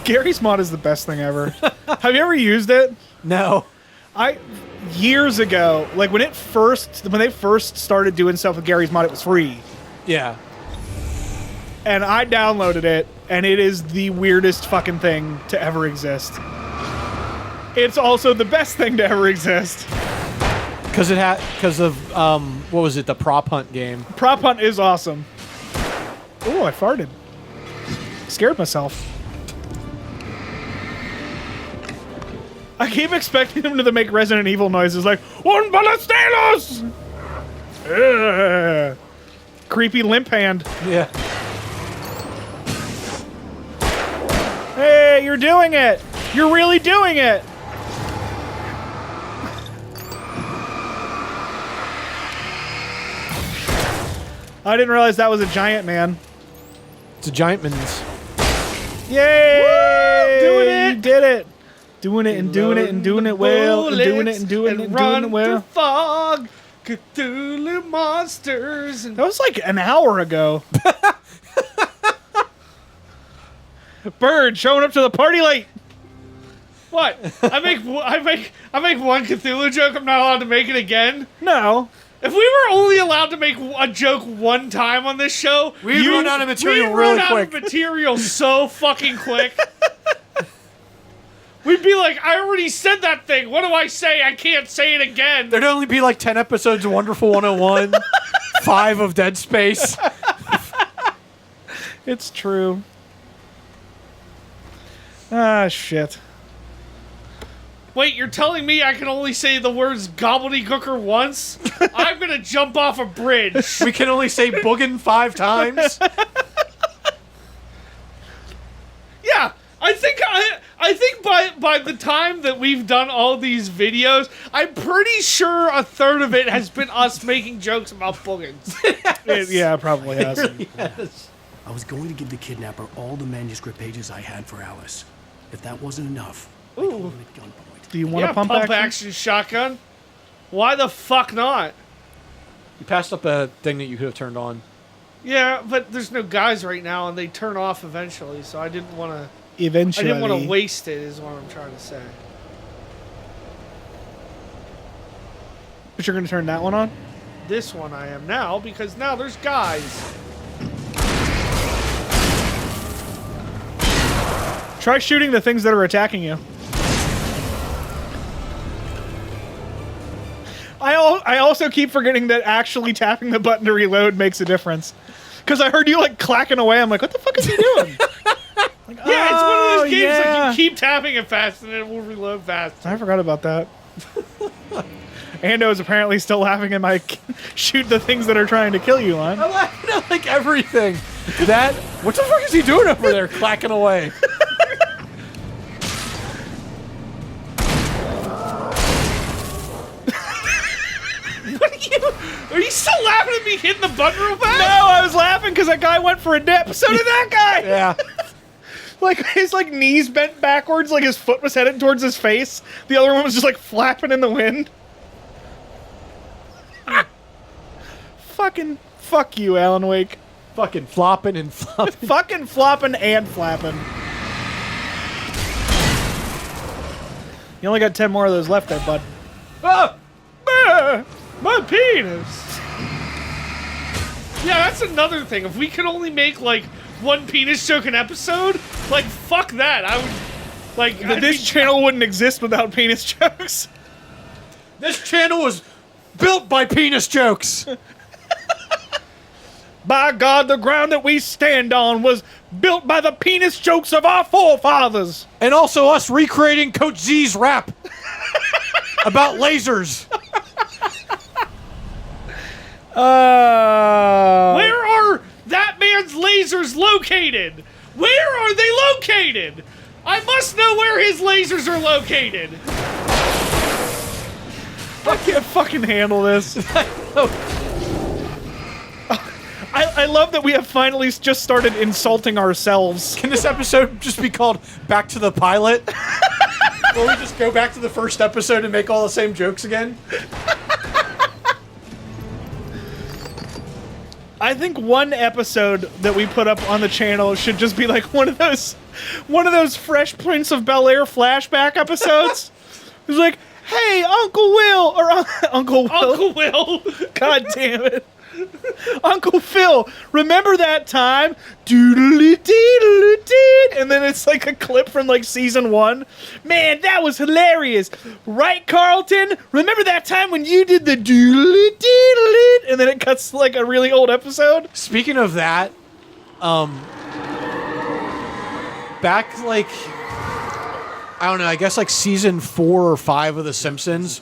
Gary's mod is the best thing ever. Have you ever used it? No. Years ago, like when they first started doing stuff with Gary's mod, it was free. Yeah. And I downloaded it, and it is the weirdest fucking thing to ever exist. It's also the best thing to ever exist. Because of what was it, the prop hunt game? Prop hunt is awesome. Oh, I farted. Scared myself. I keep expecting him to make Resident Evil noises like "Un ballesteros!" Creepy limp hand. Yeah. Hey, you're doing it! You're really doing it! I didn't realize that was a giant man. It's a giant man's. Yay! Woo! Doing it! You did it! Doing it and doing it and doing it well and doing it and doing it and doing it well. Fog, Cthulhu monsters. And That was like an hour ago. Bird showing up to the party late. what? I make one Cthulhu joke. I'm not allowed to make it again. No. If we were only allowed to make a joke one time on this show, We run out of material we really run out quick. of material so fucking quick. We'd be like, I already said that thing. What do I say? I can't say it again. There'd only be like 10 episodes of Wonderful 101, 5 of Dead Space. It's true. Ah, shit. Wait, you're telling me I can only say the words gobbledygooker once? I'm gonna jump off a bridge. We can only say boogin 5 times. Yeah, I think by the time that we've done all these videos, I'm pretty sure a third of it has been us making jokes about boogans. Yeah, it probably has. Yes. I was going to give the kidnapper all the manuscript pages I had for Alice. If that wasn't enough, I told him at gunpoint. Do you want Yeah, a pump action? shotgun. Why the fuck not? You passed up a thing that you could have turned on. Yeah, but there's no guys right now, and they turn off eventually. So I didn't want to. Eventually. I didn't want to waste it. Is what I'm trying to say. But you're going to turn that one on? This one I am now because now there's guys. Try shooting the things that are attacking you. I also keep forgetting that actually tapping the button to reload makes a difference. Because I heard you like clacking away. I'm like, what the fuck is he doing? Like, Yeah, it's one of those games yeah. like you keep tapping it fast and it will reload fast. I forgot about that. Ando is apparently still laughing at my shoot the things that are trying to kill you line. I'm laughing at like everything. What the fuck is he doing over there clacking away? Are you still laughing at me hitting the button real fast? No, I was laughing because that guy went for a dip. So did that guy. Yeah. Like his like knees bent backwards, like his foot was headed towards his face. The other one was just like flapping in the wind. Fucking fuck you, Alan Wake. Fucking flopping and flopping. Fucking flopping and flapping. You only got 10 more of those left there, bud. Ah! Ah! My penis. Yeah, that's another thing. If we could only make like one penis joke an episode, like fuck that. I would like This channel wouldn't exist without penis jokes. This channel was built by penis jokes. By God, the ground that we stand on was built by the penis jokes of our forefathers. And also us recreating Coach Z's rap about lasers. Where are that man's lasers located? Where are they located? I must know where his lasers are located. I can't fucking handle this. I love that we have finally just started insulting ourselves. Can this episode just be called Back to the Pilot? Where we just go back to the first episode and make all the same jokes again? I think one episode that we put up on the channel should just be like one of those Fresh Prince of Bel-Air flashback episodes. It's like, hey, Uncle Will, or Uncle Will. Uncle Will. God damn it. Uncle Phil, remember that time? Doodly-dee-doodly-dee. And then it's like a clip from like season 1. Man, that was hilarious. Right, Carlton? Remember that time when you did the doodly-dee-doodly? And then it cuts to like a really old episode. Speaking of that, back like, I don't know, I guess like season 4 or 5 of The Simpsons,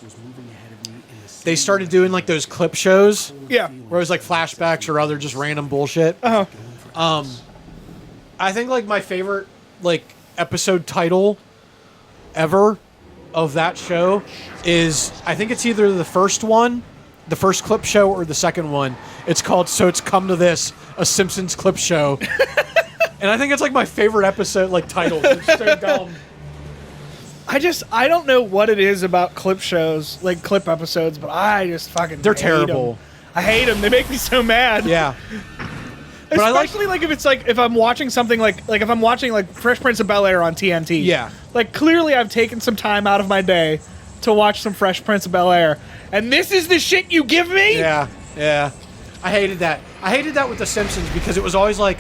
they started doing like those clip shows. Yeah. Where it was like flashbacks or other just random bullshit. Uh-huh. I think like my favorite like episode title ever of that show is, I think it's either the first one, the first clip show, or the second one. It's called So It's Come to This, a Simpsons clip show. And I think it's like my favorite episode like title. It's so dumb. I don't know what it is about clip shows, like clip episodes, but I just fucking They're hate terrible. 'em. I hate them. They make me so mad. Yeah. But I like- Especially like if it's like if I'm watching something like if I'm watching like Fresh Prince of Bel-Air on TNT. Yeah. Like clearly I've taken some time out of my day to watch some Fresh Prince of Bel-Air, and this is the shit you give me? Yeah, yeah. I hated that. I hated that with The Simpsons because it was always like,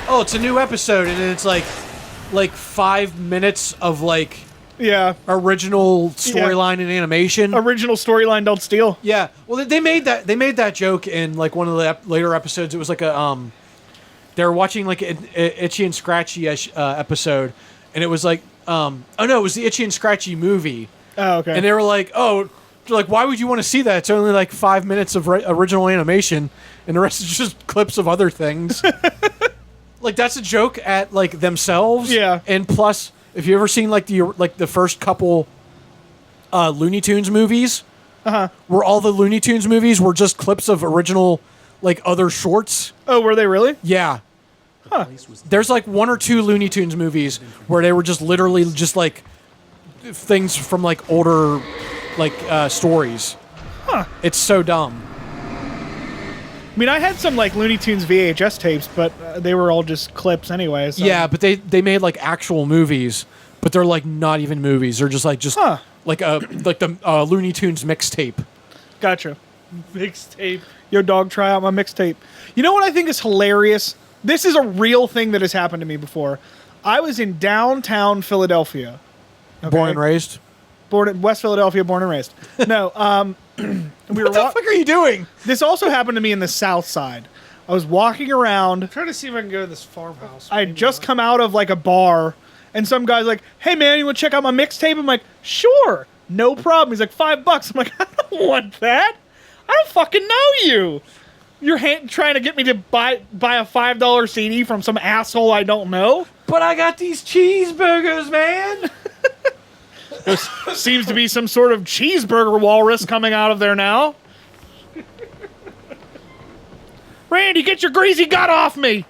oh, it's a new episode, and then it's like 5 minutes of like Yeah. original storyline and animation. Original storyline, don't steal. Yeah. Well, they made that joke in like one of the later episodes. It was like a they were watching like an Itchy and Scratchy episode, and it was like oh no, it was the Itchy and Scratchy movie. Oh, okay. And they were like, oh, like, why would you want to see that? It's only like 5 minutes of original animation, and the rest is just clips of other things. Like, that's a joke at like themselves. Yeah. And plus, if you ever seen like the first couple Looney Tunes movies, where all the Looney Tunes movies were just clips of original like other shorts. Oh, were they really? Yeah. There's like 1 or 2 Looney Tunes movies where they were just literally just like things from like older like stories. It's so dumb. I mean, I had some like Looney Tunes VHS tapes, but they were all just clips anyway. So. Yeah, but they made like actual movies, but they're like not even movies. They're just like like the Looney Tunes mixtape. Gotcha. Mixtape. Yo, dog, try out my mixtape. You know what I think is hilarious? This is a real thing that has happened to me before. I was in downtown Philadelphia. Okay? Born and raised. Born in West Philadelphia, born and raised. No, we What the fuck are you doing? This also happened to me in the South Side. I was walking around. I'm trying to see if I can go to this farmhouse. I had just come out of like a bar, and some guy's like, "Hey man, you want to check out my mixtape?" I'm like, "Sure, no problem." He's like, $5. I'm like, "I don't want that. I don't fucking know you. You're trying to get me to buy a $5 CD from some asshole I don't know." But I got these cheeseburgers, man. There seems to be some sort of cheeseburger walrus coming out of there now. Randy, get your greasy gut off me!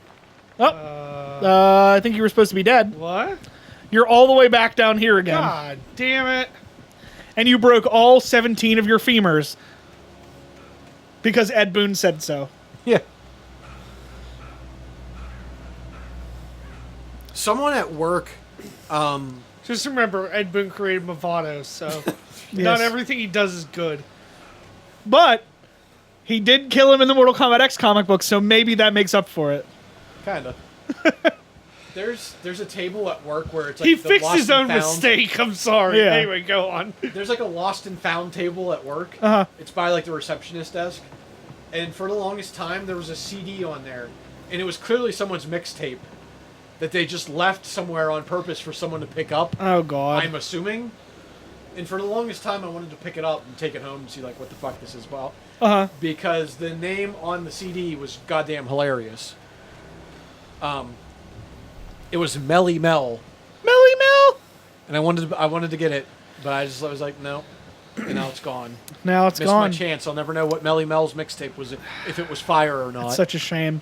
Oh, I think you were supposed to be dead. What? You're all the way back down here again. God damn it. And you broke all 17 of your femurs. Because Ed Boon said so. Yeah. Someone at work, Just remember, Ed Boon created Movado, so not Yes. everything he does is good. But he did kill him in the Mortal Kombat X comic book, so maybe that makes up for it. kinda. There's a table at work where it's like He the fixed lost his and own found. mistake. I'm sorry. Yeah. Anyway, go on. There's like a lost and found table at work. Uh-huh. It's by like the receptionist desk, and for the longest time there was a CD on there, and it was clearly someone's mixtape that they just left somewhere on purpose for someone to pick up. Oh, God. I'm assuming. And for the longest time, I wanted to pick it up and take it home and see like what the fuck this is about, Uh-huh. because the name on the CD was goddamn hilarious. It was Melly Mel, Melly Mel! and I wanted to get it, but I was like, no, and now it's gone. Now it's Missed gone. my chance. I'll never know what Melly Mel's mixtape was, if it was fire or not. Such a shame.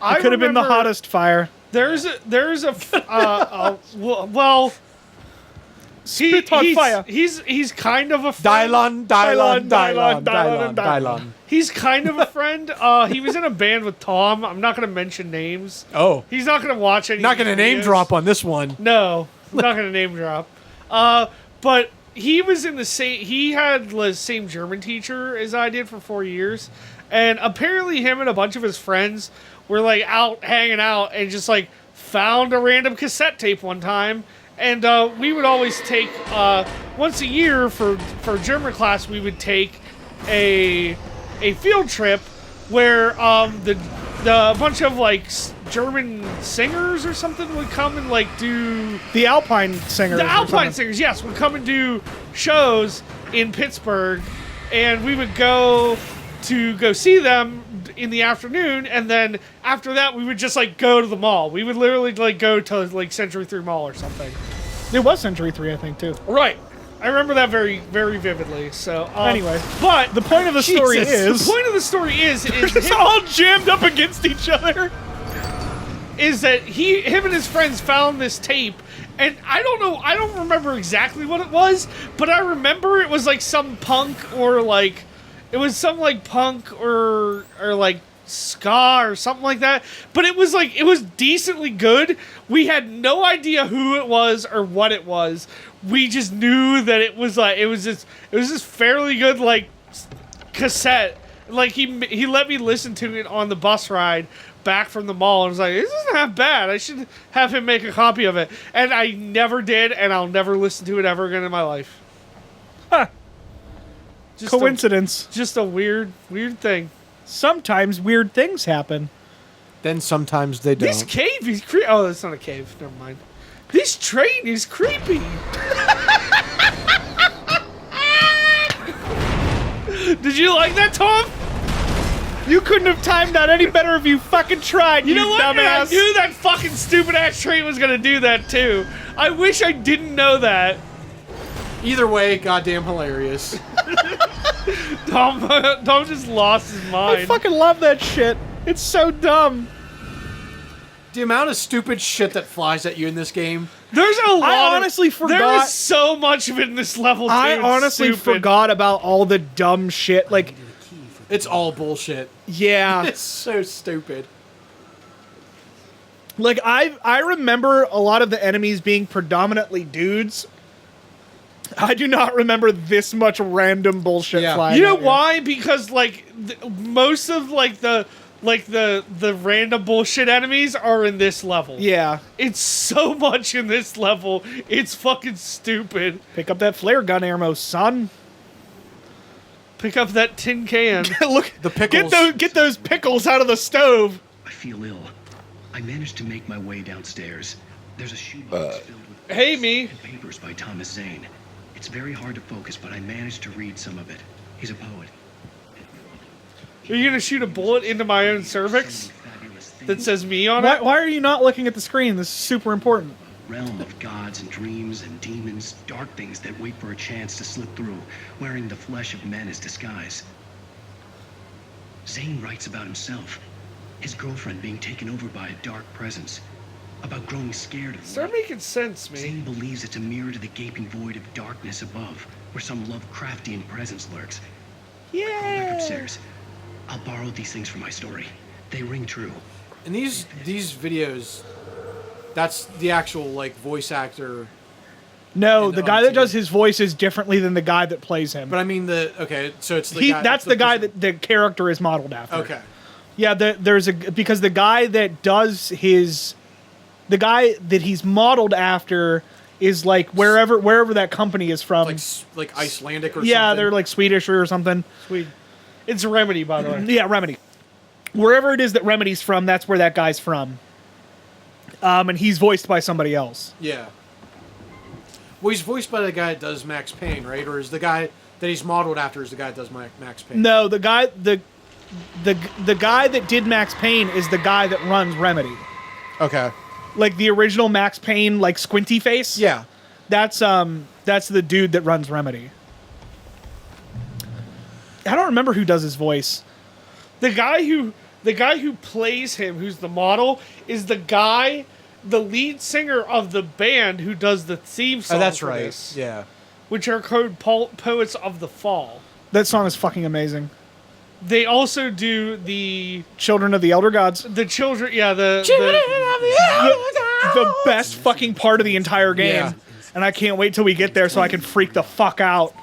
I It could have been the remember hottest fire. There's a well, Spit on fire. He's kind of a friend. Dylon. He's kind of a friend. He was in a band with Tom. I'm not going to mention names. Oh. He's not going to watch any. Not going to name videos. drop on this one. No, I'm not going to name drop. But he was in the same. He had the same German teacher as I did for 4 years, and apparently him and a bunch of his friends were like out hanging out and just like found a random cassette tape one time. And we would always take once a year for German class. We would take a field trip where the bunch of like German singers or something would come and like do The Alpine Singers. the or Alpine something. Singers. Yes, would come and do shows in Pittsburgh, and we would go see them in the afternoon, and then after that we would just like go to the mall. We would literally like go to like Century 3 Mall or something. It was Century 3, I think, too. Right. I remember that very, very vividly. So Anyway, but the point of the story is... the point of the story is it's him, all jammed up against each other. is that him and his friends found this tape, and I don't remember exactly what it was, but I remember it was like some punk or like it was some like punk or like ska or something like that, but it was decently good. We had no idea who it was or what it was. We just knew that it was this fairly good like cassette. Like he let me listen to it on the bus ride back from the mall, and was like, this isn't half bad. I should have him make a copy of it. And I never did, and I'll never listen to it ever again in my life. Huh. Just Coincidence. just a weird thing. Sometimes weird things happen. Then sometimes they don't. This cave is creepy. Oh, that's not a cave. Never mind. This train is creepy. Did you like that, Tom? You couldn't have timed that any better if you fucking tried, You know what? And I dumbass. knew that fucking stupid ass train was gonna do that too. I wish I didn't know that. Either way, goddamn hilarious. Tom just lost his I mind. fucking love that shit. It's so dumb. The amount of stupid shit that flies at you in this game. There's a lot. I honestly There forgot. is so much of it in this level. Too. I It's honestly stupid. forgot about all the dumb shit. Like, It's all bullshit. yeah. It's so stupid. Like, I remember a lot of the enemies being predominantly dudes. I do not remember this much random bullshit Yeah. flying. You know at why? Because like most of like the random bullshit enemies are in this level. Yeah. It's so much in this level. It's fucking stupid. Pick up that flare gun ammo, son. Pick up that tin can. Look, The pickles. Get those pickles out of the stove. I feel ill. I managed to make my way downstairs. There's a shoebox filled with Hey, me. and papers by Thomas Zane. It's very hard to focus, but I managed to read some of it. He's a poet. Are you gonna shoot a bullet into my own cervix that says me on Why, it? why are you not looking at the screen? This is super important. Realm of gods and dreams and demons, dark things that wait for a chance to slip through, wearing the flesh of men as disguise. Zane writes about himself, his girlfriend being taken over by a dark presence, about growing scared of Start light. making sense, me. Zane believes it's a mirror to the gaping void of darkness above, where some Lovecraftian presence lurks. Go back upstairs. I'll borrow these things for my story. They ring true. In these videos, that's the actual like voice actor. No, And the guy that OT. does his voices differently than the guy that plays him. But I mean so it's the guy. That's the guy that the character is modeled after. Okay. Yeah, because the guy that does the guy that he's modeled after is like wherever that company is from. Like Icelandic or something. Yeah, they're like Swedish or something. Sweden. It's Remedy, by the way. Yeah, Remedy. Wherever it is that Remedy's from, that's where that guy's from. And he's voiced by somebody else. Yeah. Well, he's voiced by the guy that does Max Payne, right? Or is the guy that he's modeled after is the guy that does Max Payne? No, the guy that did Max Payne is the guy that runs Remedy. Okay. Like the original Max Payne, like squinty face. Yeah. That's the dude that runs Remedy. I don't remember who does his voice. The guy who plays him, who's the model, is the guy the lead singer of the band who does the theme song. Oh, that's for right. this, Yeah. which are called Poets of the Fall. That song is fucking amazing. They also do the Children of the Elder Gods. children. Yeah, The best fucking part of the entire game. Yeah. And I can't wait till we get there so I can freak the fuck out.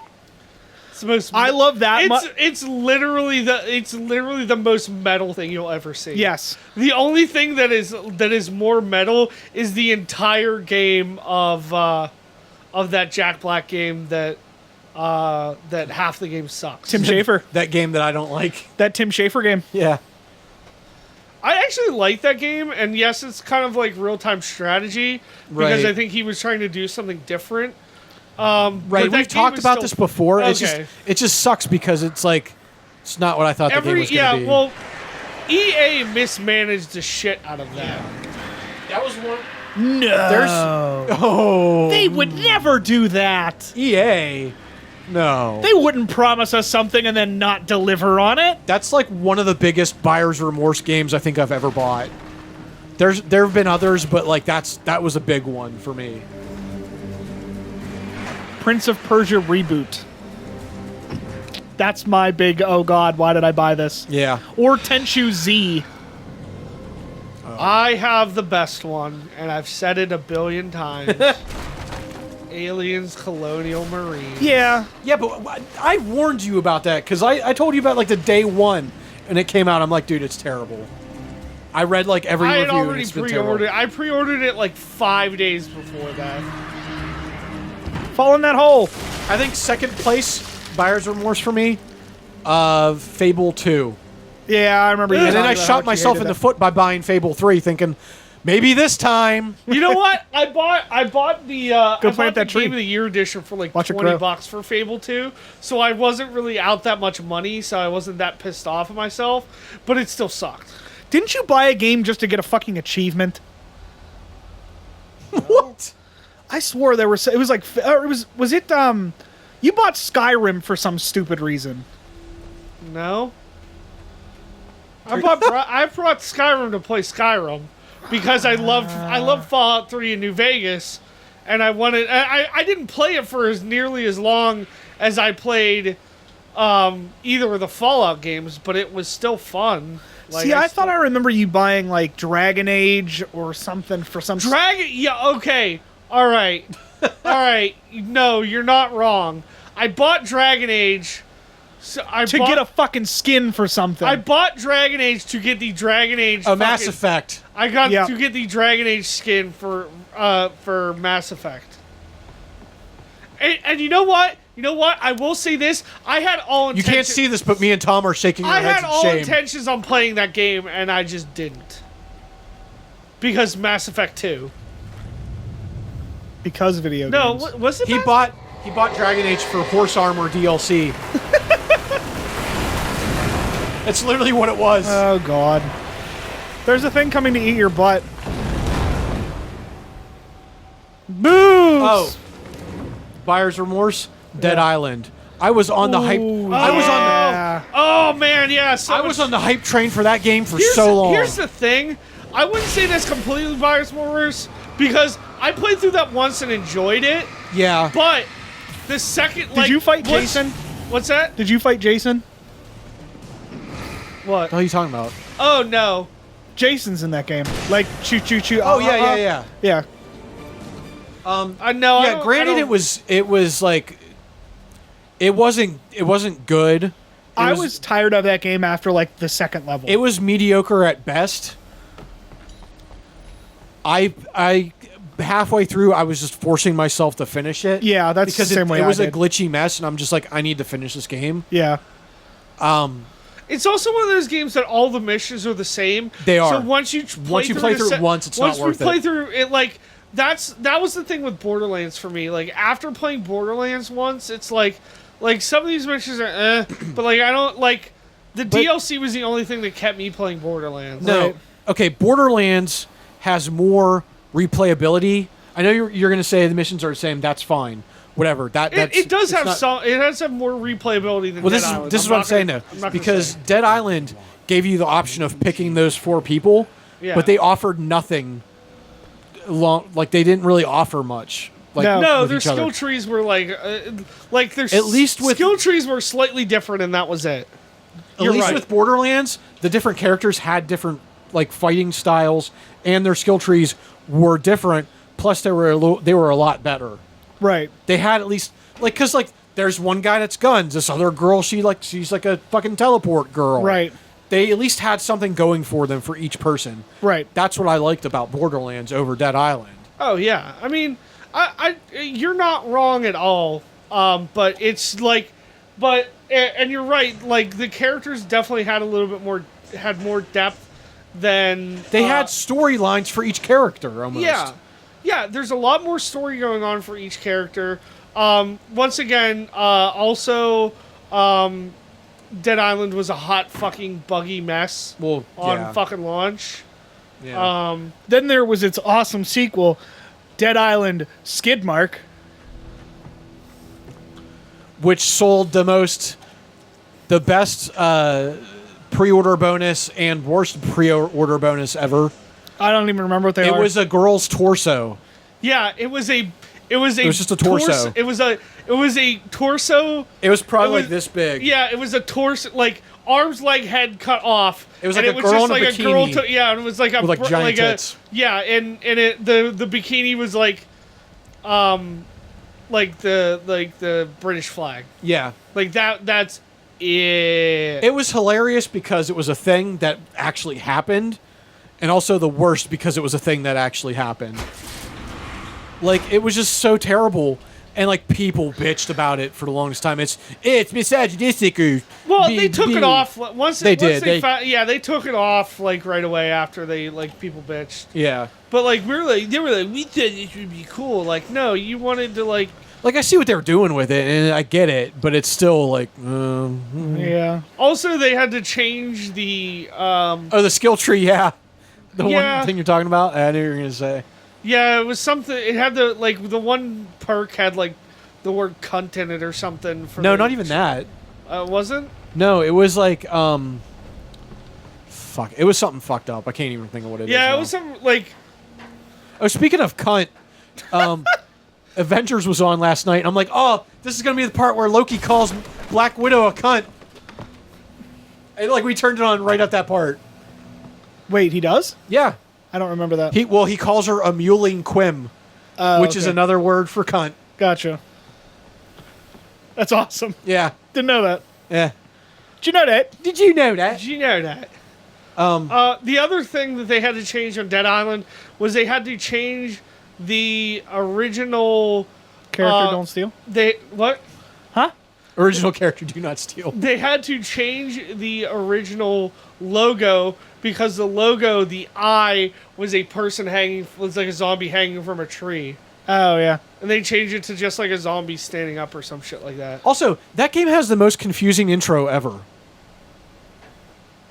it's the most. I love that. It's literally the most metal thing you'll ever see. Yes. The only thing that is more metal is the entire game of that Jack Black game that half the game sucks. Tim Schafer. That game that I don't like. That Tim Schafer game. Yeah. I actually like that game, and yes, it's kind of like real-time strategy because Right. I think he was trying to do something different. Right. that We've game talked is about still- this before. Okay. It just sucks because it's like it's not what I thought the game was going to be. Well, EA mismanaged the shit out of that. That was one. No. Oh. They would never do that. EA. No. They wouldn't promise us something and then not deliver on it. That's like one of the biggest buyer's remorse games I think I've ever bought. There have been others, but like that was a big one for me. Prince of Persia reboot. That's my big, oh god, why did I buy this? Yeah. Or Tenchu Z. I have the best one, and I've said it a billion times. Aliens Colonial Marine. Yeah. Yeah, but I warned you about that because I told you about like the day one, and it came out. I'm like, dude, it's terrible. I read like every I had review. And already it's been pre-ordered it. terrible. I pre-ordered it like 5 days before that. Fall in that hole. I think second place buyer's remorse for me. Fable 2. Yeah, I remember you And then talking I about how shot much you myself hated in the that. foot by buying Fable 3, thinking maybe this time. You know what? I bought the Go plant that tree. Game of the Year edition for like Watch it grow. $20 for Fable 2. So I wasn't really out that much money, so I wasn't that pissed off at myself, but it still sucked. Didn't you buy a game just to get a fucking achievement? What? I swore there was. It was like. Was it? You bought Skyrim for some stupid reason. No. I brought Skyrim to play Skyrim because I love Fallout 3 in New Vegas, and I didn't play it for nearly as long as I played either of the Fallout games, but it was still fun. Like, See, I thought I remember you buying like Dragon Age or something for some. Yeah, okay. All right. No, you're not wrong. I bought Dragon Age to get a fucking skin for something. I bought Dragon Age to get the Dragon Age Mass Effect. I got Yeah. to get the Dragon Age skin for Mass Effect. And you know what? I will say this. I had all You intentions. can't see this, but me and Tom are shaking our I heads had in all shame. intentions on playing that game, and I just didn't. Because Mass Effect 2. because video No, games. was it? He bought Dragon Age for horse armor DLC. That's literally what it was. Oh god. There's a thing coming to eat your butt. Boobs. Oh. Buyer's remorse. Dead Island. I was on the hype. Ooh, I was on the. yeah. Oh man, yeah. So I was on the hype train for that game for here's, so long. Here's the thing. I wouldn't say that's completely buyer's remorse because I played through that once and enjoyed it. Yeah. But the second, Did you fight what's- Jason? What's that? Did you fight Jason? What? What are you talking about? Oh no. Jason's in that game. Like choo choo choo. Oh yeah. Yeah. I know. Yeah. Granted, it was like it wasn't good. I was tired of that game after like the second level. It was mediocre at best. I halfway through I was just forcing myself to finish it. Yeah, that's because the same way it was I a did. glitchy mess, and I'm just like, I need to finish this game. Yeah. It's also one of those games that all the missions are the same. They are. So once you play Once you play through it once, it's not worth Once you play it. through it, like that was the thing with Borderlands for me. Like after playing Borderlands once, it's like some of these missions are but like I don't like the DLC was the only thing that kept me playing Borderlands. No. Right. Okay, Borderlands has more replayability. I know you're going to say the missions are the same. That's fine. Whatever. It does it's have not- some. It has some more replayability than Well, Dead Island. this is what I'm saying though, because Dead Island gave you the option of picking those 4 people, Yeah. but they offered nothing long. Like they didn't really offer much. Like, No. No, with their each other. skill trees were like their At least with- skill trees were slightly different, and that was it. At You're least right. with Borderlands, the different characters had different like fighting styles, and their skill trees were different. Plus, they were a lot better. Right. They had at least like because like there's one guy that's guns. This other girl, she's like a fucking teleport girl. Right. They at least had something going for them for each person. Right. That's what I liked about Borderlands over Dead Island. Oh yeah, I mean, you're not wrong at all. But it's like, and you're right. Like the characters definitely had a little bit more, had more depth than They had storylines for each character almost. Yeah. There's a lot more story going on for each character. Once again, also, Dead Island was a hot fucking buggy mess. Well, on yeah. fucking launch. Yeah. Then there was its awesome sequel, Dead Island Skid Mark. Which sold the best pre-order bonus and worst pre-order bonus ever. I don't even remember what they It are. was a girl's torso. Yeah, it was just a torso. It was a torso. It was probably It was- like this big. Yeah, it was a torso, like arms, leg, head cut off. It was and like a girl in a bikini. Yeah, and it was like a with, like, giant tits. Yeah, and the bikini was like the British flag. Yeah. Like that's it. It was hilarious because it was a thing that actually happened, and also the worst because it was a thing that actually happened. Like, it was just so terrible, and like people bitched about it for the longest time. It's misogynistic. Or Well, they took it off once. They once did. They took it off like right away after they like people bitched. Yeah. But like they were like, we said it would be cool. Like, no, you wanted to like. Like, I see what they were doing with it, and I get it, but it's still like, yeah. Also, they had to change the. oh, the skill tree, yeah, the Yeah. one thing you're talking about. I knew you were gonna say. Yeah, it was something. It had the the one perk had like the word cunt in it or something. For No, not even that. Wasn't. No, it was like, fuck, it was something fucked up. I can't even think of what it is. Yeah, now. it was something like. Oh, speaking of cunt, Avengers was on last night. I'm like, oh, this is gonna be the part where Loki calls Black Widow a cunt. And like we turned it on right at that part. Wait, he does? Yeah, I don't remember that. he calls her a muling quim, which is okay. another word for cunt. Gotcha. That's awesome. Yeah, Didn't know that. yeah. Did you know that? Did you know that? Did you know that? The other thing that they had to change on Dead Island was they had to change the original Character don't steal? What? Huh? Original character, do not steal. They had to change the original logo because the logo, the eye, was a person was like a zombie hanging from a tree. Oh, yeah. And they changed it to just like a zombie standing up or some shit like that. Also, that game has the most confusing intro ever.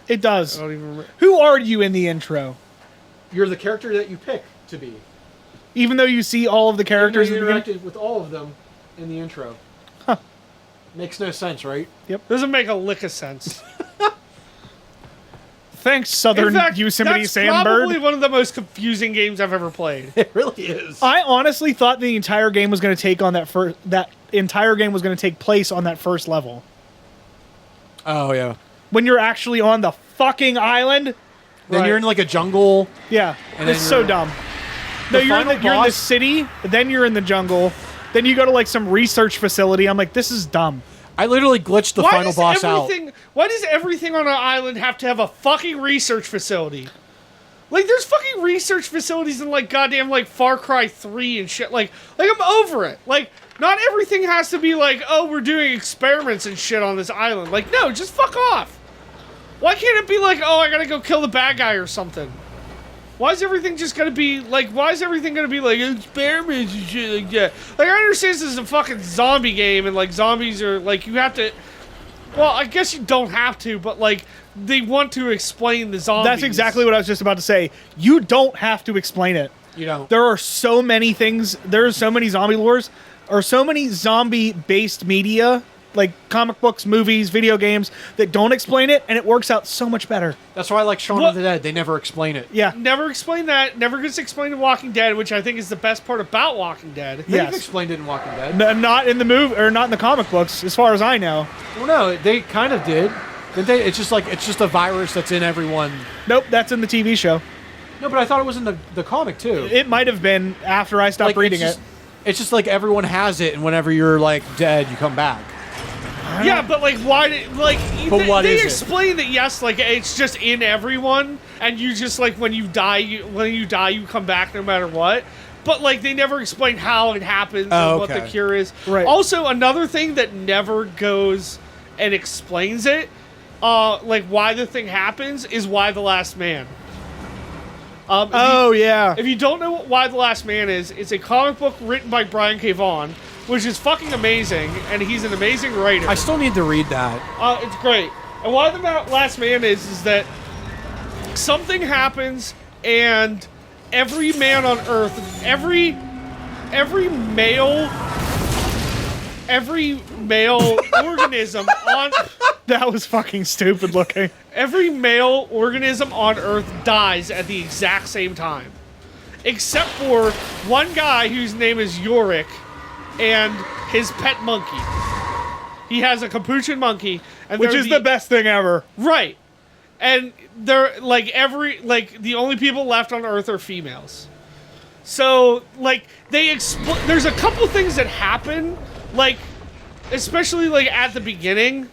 It does. I don't even remember. Who are you in the intro? You're the character that you pick to be. Even though you see all of the characters You in the beginning? interacted with all of them in the intro. Huh. Makes no sense, right? Doesn't make a lick of sense. Thanks, Southern Yosemite that's Sandbird. probably one of the most confusing games I've ever played. It really is. I honestly thought the entire game was going to take on that entire game was going to take place on that first level. Oh, yeah. When you're actually on the fucking island. Then Right. you're in like a jungle. Yeah. And It's then so you're- dumb. No, you're in final you're in the boss- city, then you're in the jungle, then you go to like some research facility. I'm like, this is dumb. I literally glitched the final boss out. Why does everything on an island have to have a fucking research facility? Like, there's fucking research facilities in like goddamn like Far Cry 3 and shit. Like I'm over it. Like, not everything has to be like, oh, we're doing experiments and shit on this island. Like, no, just fuck off. Why can't it be like, oh, I gotta go kill the bad guy or something? Why is everything just gonna be like? Why is everything gonna be like experiments and shit like that? Like, I understand this is a fucking zombie game and like zombies are like you have to. Well, I guess you don't have to, but like they want to explain the zombies. That's exactly what I was just about to say. You don't have to explain it. You know. There are so many things. There's so many zombie lores, or so many zombie-based media like comic books, movies, video games that don't explain it, and it works out so much better. That's why I like Shaun of the Dead. They never explain it. Yeah. Never explained that. Never gets explained in Walking Dead, which I think is the best part about Walking Dead. They've Yes. explained it in Walking Dead. Not in the movie, or not in the comic books, as far as I know. Well, no, they kind of did. Didn't they? It's just a virus that's in everyone. Nope, that's in the TV show. No, but I thought it was in the comic too. It might have been after I stopped reading it. It's just like everyone has it, and whenever you're like dead, you come back. Yeah, but like, why did like? But what they is it? explain that yes, like it's just in everyone, and you just like when you die, you come back no matter what. But like they never explain how it happens and what the cure is. Right. Also, another thing that never goes and explains it, like why the thing happens, is why the last man. Yeah. If you don't know what Why the Last Man is, it's a comic book written by Brian K. Vaughan, which is fucking amazing, and he's an amazing writer. I still need to read that. It's great. And Why the Last Man is that something happens, and every man on Earth, every male organism on... That was fucking stupid looking. Every male organism on Earth dies at the exact same time. Except for one guy whose name is Yorick and his pet monkey. He has a capuchin monkey. And Which is the best thing ever. Right. And they're the only people left on Earth are females. So, like, there's a couple things that happen, like, especially, like, at the beginning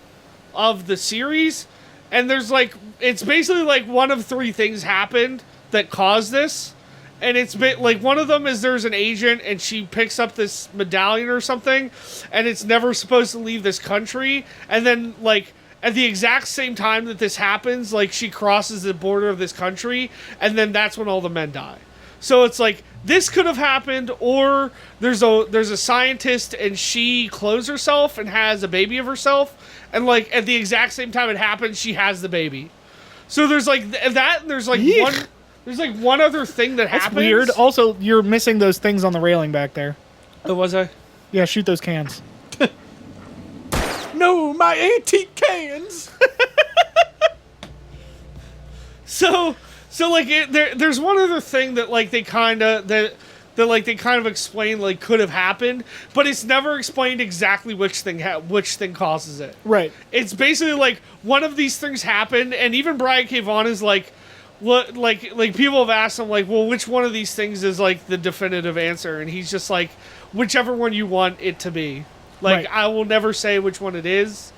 of the series, and there's like it's basically like one of three things happened that caused this, and it's been like one of them is there's an agent and she picks up this medallion or something, and it's never supposed to leave this country, and then like at the exact same time that this happens, like she crosses the border of this country, and then that's when all the men die. So it's like this could have happened, or there's a scientist and she clones herself and has a baby of herself, and like at the exact same time it happens, she has the baby. So there's like that. And there's like one other thing that happens. That's weird. Also, you're missing those things on the railing back there. Oh, was I? Yeah, shoot those cans. No, my antique cans. So like there's one other thing that like they kind of explain like could have happened, but it's never explained exactly which thing causes it. Right. It's basically like one of these things happened, and even Brian K. Vaughan is like, what like people have asked him like, well, which one of these things is like the definitive answer, and he's just like, whichever one you want it to be. Like, right. I will never say which one it is.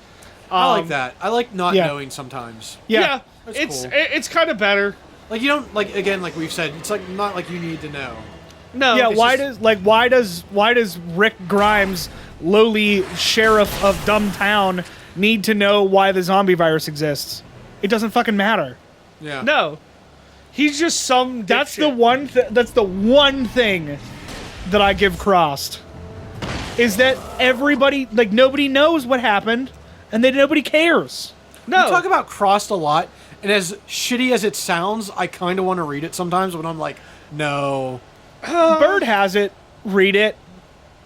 I like that. I like not knowing sometimes. Yeah, That's cool. It's kind of better. Like you don't like again, like we've said, it's like not like you need to know. No. Yeah, why does Rick Grimes, lowly sheriff of dumb town, need to know why the zombie virus exists? It doesn't fucking matter. Yeah. No. He's just some That's dipshit. that's the one thing that I give Crossed. Is that everybody, like, nobody knows what happened, and then nobody cares. No. You talk about Crossed a lot, and as shitty as it sounds, I kind of want to read it sometimes, but I'm like, no. Bird has it. Read it.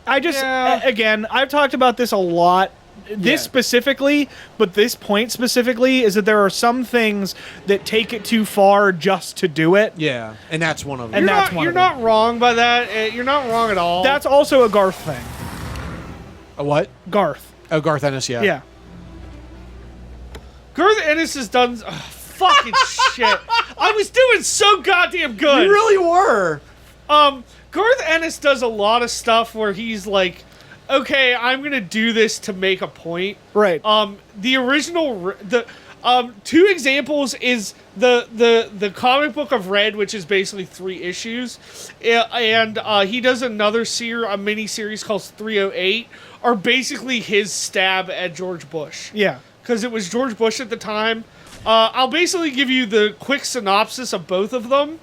I just, Yeah. again, I've talked about this a lot. This specifically, but this point specifically, is that there are some things that take it too far just to do it. Yeah, and that's one of them. And that's one You're of them. not wrong by that. You're not wrong at all. That's also a Garth thing. A what? Garth. Oh, Garth Ennis, yeah. Yeah. Garth Ennis has done fucking shit. I was doing so goddamn good. You really were. Garth Ennis does a lot of stuff where he's like, okay, I'm gonna do this to make a point. Right. The original, two examples is the comic book of Red, which is basically 3 issues, and he does another a mini series called 308, are basically his stab at George Bush. Yeah. Because it was George Bush at the time. I'll basically give you the quick synopsis of both of them.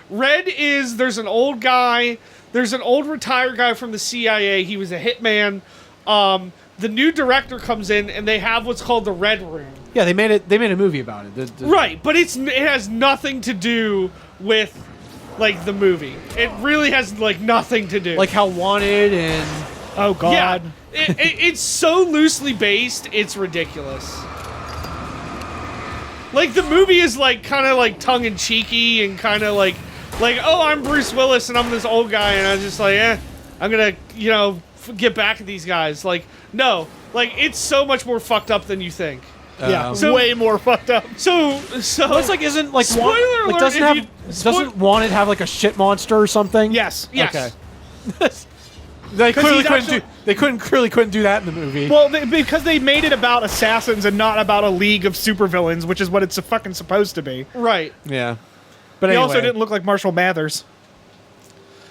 Red is, there's an old retired guy from the CIA. He was a hitman. The new director comes in, and they have what's called the Red Room. Yeah, they made a movie about it. Right, but it has nothing to do with, like, the movie. It really has, like, nothing to do. Like how Wanted and... Oh, God. yeah, It's so loosely based, it's ridiculous. Like, the movie is, like, kind of, like, tongue-in-cheeky and kind of, like, oh, I'm Bruce Willis and I'm this old guy, and I'm just like, I'm gonna, get back at these guys. Like, no. Like, it's so much more fucked up than you think. Yeah, So- way more fucked up. So Well, it's like, isn't, like, Spoiler alert, doesn't Wanted have, like, a shit monster or something? Yes. yes. Okay. They clearly he's couldn't actually- do. They couldn't do that in the movie. Well, because they made it about assassins and not about a league of supervillains, which is what it's fucking supposed to be. Right. Yeah. But He anyway, also didn't look like Marshall Mathers.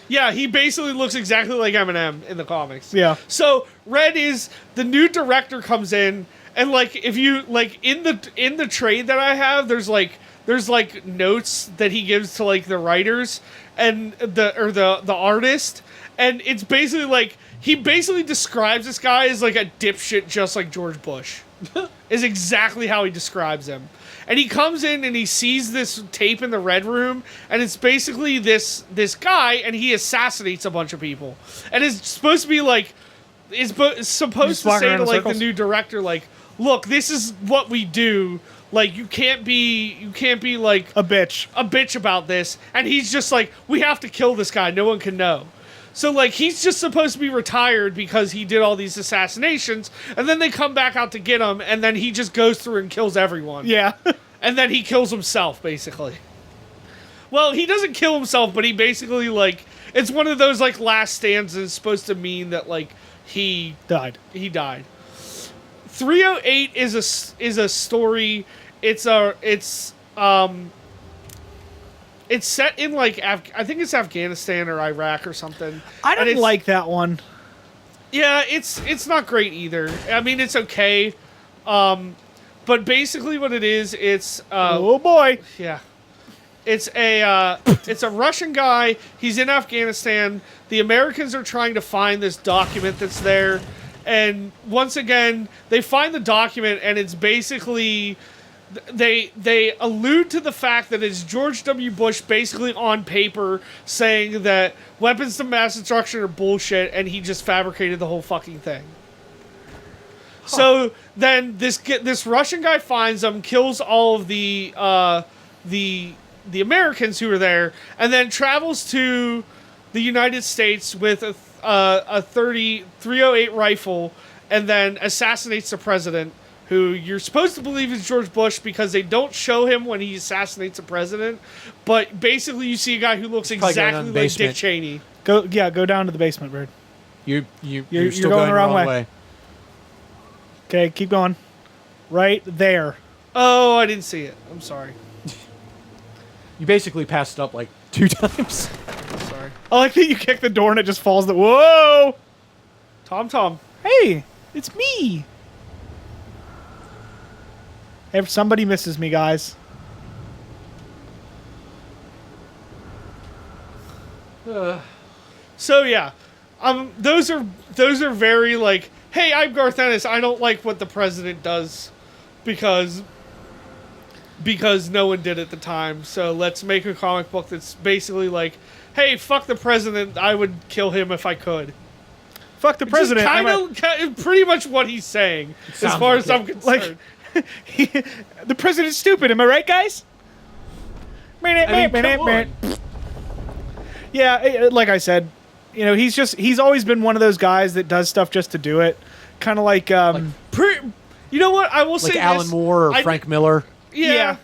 Yeah, he basically looks exactly like Eminem in the comics. Yeah. So Red is the new director comes in, and like if you like in the trade that I have, there's like notes that he gives to like the writers and the artist, and it's basically like he basically describes this guy as like a dipshit just like George Bush. Is exactly how he describes him. And he comes in and he sees this tape in the Red Room, and it's basically this guy, and he assassinates a bunch of people. And it's supposed to be like, supposed to walking say around to in like the circles? new director, like, look, this is what we do. Like, you can't be like A bitch. a bitch about this. And he's just like, we have to kill this guy. No one can know. So, like, he's just supposed to be retired because he did all these assassinations, and then they come back out to get him, and then he just goes through and kills everyone. Yeah. And then he kills himself, basically. Well, he doesn't kill himself, but he basically, like, it's one of those, like, last stanzas supposed to mean that, like, he Died. died. 308 is a story. It's set in like I think it's Afghanistan or Iraq or something. I And didn't it's- like that one. Yeah, it's not great either. I mean, it's okay. But basically what it is, it's Oh boy. yeah. It's a Russian guy. He's in Afghanistan. The Americans are trying to find this document that's there. And once again, they find the document, and it's basically they allude to the fact that it's George W. Bush basically on paper saying that weapons of mass destruction are bullshit, and he just fabricated the whole fucking thing. So then this Russian guy finds them, kills all of the Americans who are there, and then travels to the United States with a 308 rifle, and then assassinates the president, who you're supposed to believe is George Bush because they don't show him when he assassinates a president, but basically you see a guy who looks probably going exactly down the like basement. Dick Cheney. Go down to the basement, Bird. You're You're still going going the wrong way. Okay, keep going. Right there. Oh, I didn't see it. I'm sorry. You basically passed it up like 2 times. Sorry. I like that you kick the door and it just falls. Whoa! Tom. Hey, it's me. If somebody misses me, guys. So yeah, those are very like, hey, I'm Garth Ennis. I don't like what the president does because no one did at the time. So let's make a comic book that's basically like, hey, fuck the president. I would kill him if I could. Fuck the president. Kind of, pretty much what he's saying, as sounds far like as I'm it. concerned. The president's stupid. Am I right, guys? I mean, come on. Yeah, like I said, he's always been one of those guys that does stuff just to do it. Kind of like, You know what? I will say Like Alan this. Moore or I- Frank Miller. Yeah.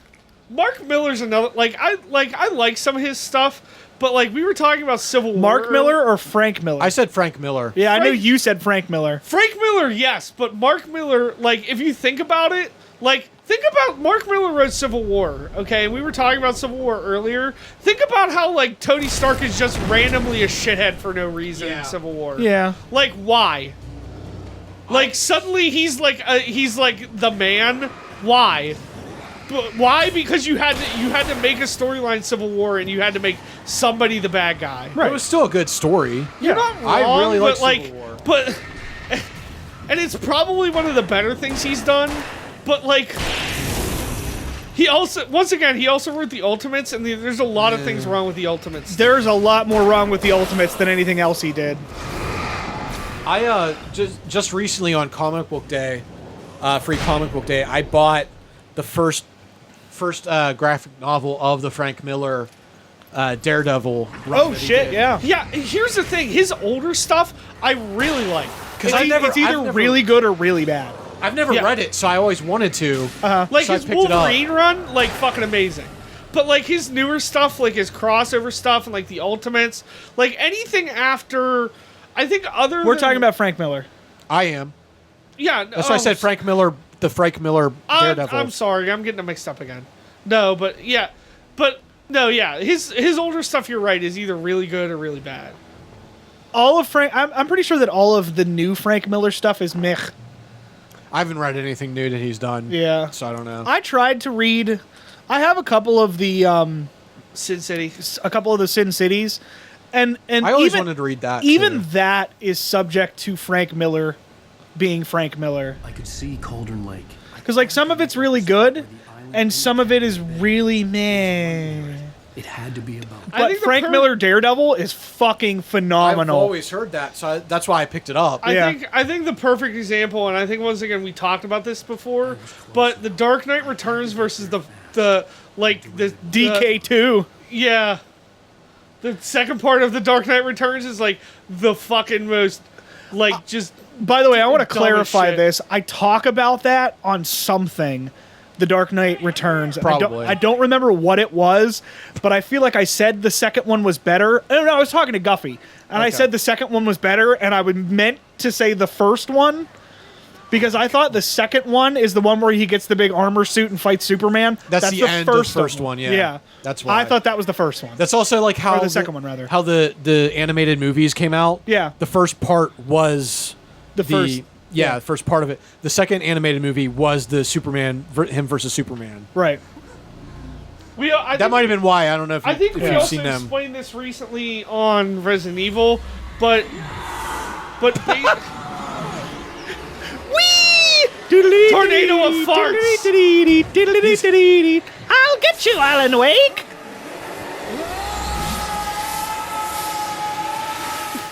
Mark Miller's another. I like some of his stuff, but like we were talking about Civil War. Mark Miller or Frank Miller? I said Frank Miller. yeah, I knew Frank- you said Frank Miller. Frank Miller, yes, but Mark Miller, like if you think about it, like think about Mark Miller wrote Civil War, okay? And we were talking about Civil War earlier. Think about how like Tony Stark is just randomly a shithead for no reason in Civil War. Yeah. Like why? Like suddenly he's like the man. Why? But why? Because you had to make a storyline Civil War, and you had to make somebody the bad guy. It was still a good story. You're not wrong, I really like but like, Civil War. but and it's probably one of the better things he's done. But like, he also wrote the Ultimates, and there's a lot of things wrong with the Ultimates. There's a lot more wrong with the Ultimates than anything else he did. I just recently on Comic Book Day, Free Comic Book Day, I bought the first graphic novel of the Frank Miller Daredevil run. Oh that he shit! did. Yeah. Yeah, here's the thing. His older stuff, I really like. Because It's either really good or really bad. I've never Yeah. read it, so I always wanted to. Like so I his picked it up. Wolverine run, like fucking amazing. But like his newer stuff, like his crossover stuff and like the Ultimates, like anything after, I think other. We're than, talking about Frank Miller. I am. Yeah, That's why I said Frank Miller, the Frank Miller Daredevil. I'm sorry, I'm getting them mixed up again. No, but yeah, his older stuff. You're right, is either really good or really bad. All of Frank, I'm pretty sure that all of the new Frank Miller stuff is meh. I haven't read anything new that he's done. Yeah. So I don't know. I tried to read. I have a couple of the Sin City. Sin Cities, and I always even, wanted to read that. Even too. that is subject to Frank Miller being Frank Miller, I could see Cauldron Lake. because like some of it's really good, and some of it is really meh. It had to be about. I But think the Frank Miller Daredevil is fucking I've phenomenal. always heard that, so that's why I picked it up. Yeah. I think the perfect example, and I think once again we talked about this before, but the Dark Knight Returns versus the DK2. yeah, the second part of the Dark Knight Returns is like the fucking most like just. By the way, I want to Dumb as clarify shit. this. I talk about that on something, The Dark Knight Returns. Probably. I don't remember what it was, but I feel like I said the second one was better. Oh, no, I was talking to Guffey, and I Okay. said the second one was better, and I meant to say the first one, because I thought the second one is the one where he gets the big armor suit and fights Superman. That's the end of the first one, yeah. Yeah. That's why. I thought that was the first one. That's also like how Or the second one, rather. How the animated movies came out. Yeah. The first part was The first- Yeah, yeah. the first part of it. The second animated movie was the Superman, him versus Superman. Right. That might have been why. I don't know if, I think if we you've also seen them. explained this recently on Resident Evil, but Tornado of farts. I'll get you, Alan Wake.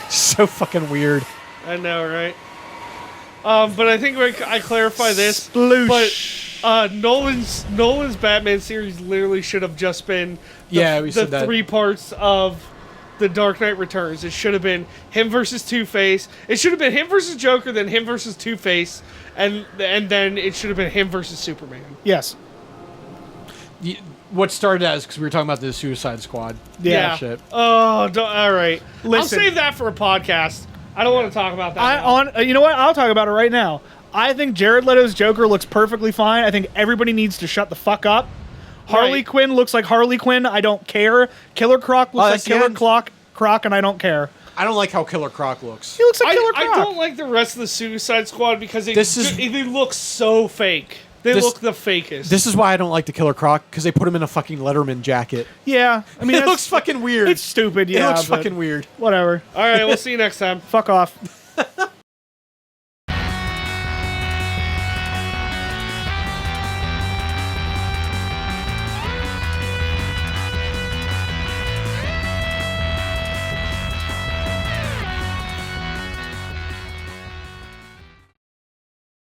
So fucking weird. I know, right? But I think I clarify this. Sploosh. But Nolan's Batman series literally should have just been We the said that. 3 parts of the Dark Knight Returns. It should have been him versus Two-Face. It should have been him versus Joker, then him versus Two-Face, and then it should have been him versus Superman. Yes. What started as because we were talking about the Suicide Squad. Yeah. Shit. Oh, all right. I'll Listen. save that for a podcast. I don't want to talk about that. now. You know what? I'll talk about it right now. I think Jared Leto's Joker looks perfectly fine. I think everybody needs to shut the fuck up. Harley Right. Quinn looks like Harley Quinn. I don't care. Killer Croc looks like that's the Killer end. Croc, and I don't care. I don't like how Killer Croc looks. He looks like Killer I Croc. don't like the rest of the Suicide Squad because they look so fake. They This- look the fakest. This is why I don't like the Killer Croc because they put him in a fucking Letterman jacket. Yeah. I mean, It that's- looks fucking weird. It's stupid. Yeah. it looks but fucking weird. Whatever. All right, we'll see you next time. Fuck off.